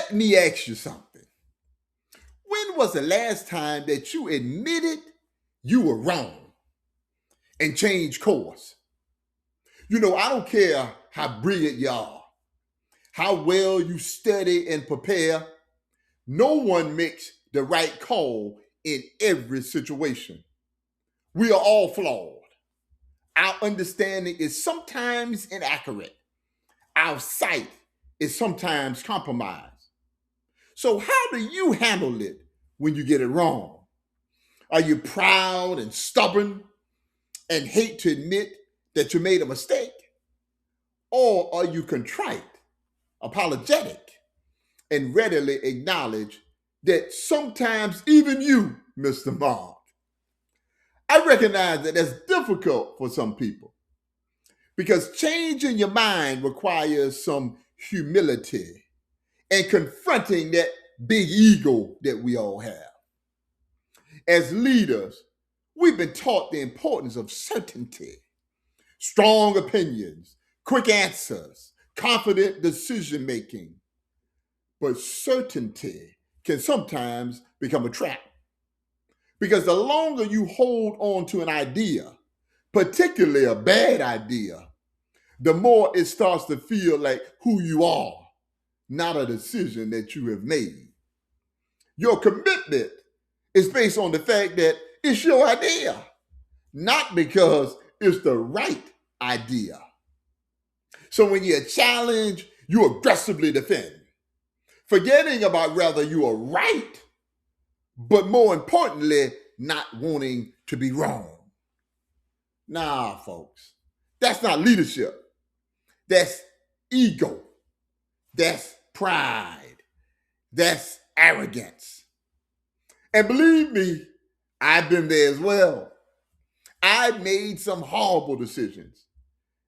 Let me ask you something. When was the last time that you admitted you were wrong and changed course? I don't care how brilliant you are, how well you study and prepare. No one makes the right call in every situation. We are all flawed. Our understanding is sometimes inaccurate. Our sight is sometimes compromised. So, how do you handle it when you get it wrong? Are you proud and stubborn and hate to admit that you made a mistake? Or are you contrite, apologetic, and readily acknowledge that sometimes even you missed the mark? I recognize that that's difficult for some people because changing your mind requires some humility and confronting that big ego that we all have. As leaders, we've been taught the importance of certainty, strong opinions, quick answers, confident decision making. But certainty can sometimes become a trap because the longer you hold on to an idea, particularly a bad idea, the more it starts to feel like who you are, not a decision that you have made. Your commitment is based on the fact that it's your idea, not because it's the right idea. So when you're challenged, you aggressively defend, forgetting about whether you are right, but more importantly, not wanting to be wrong. Nah, folks, that's not leadership. That's ego. That's pride. That's arrogance. And believe me, I've been there as well. I've made some horrible decisions,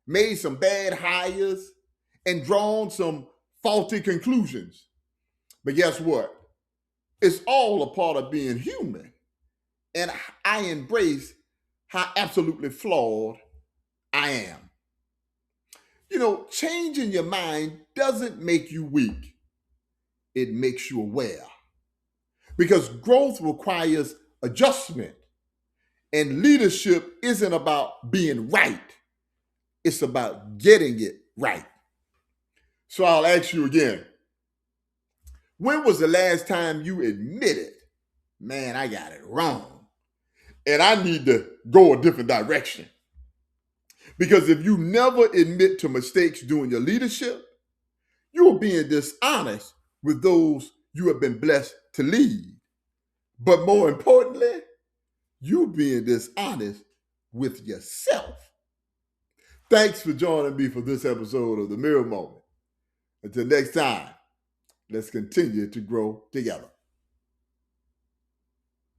made some bad hires, and drawn some faulty conclusions. But guess what? It's all a part of being human. And I embrace how absolutely flawed I am. Changing your mind doesn't make you weak, it makes you aware. Because growth requires adjustment, and leadership isn't about being right, it's about getting it right. So I'll ask you again, when was the last time you admitted, man, I got it wrong and I need to go a different direction? Because if you never admit to mistakes during your leadership, you're being dishonest with those you have been blessed to lead. But more importantly, you being dishonest with yourself. Thanks for joining me for this episode of The Mirror Moment. Until next time, let's continue to grow together.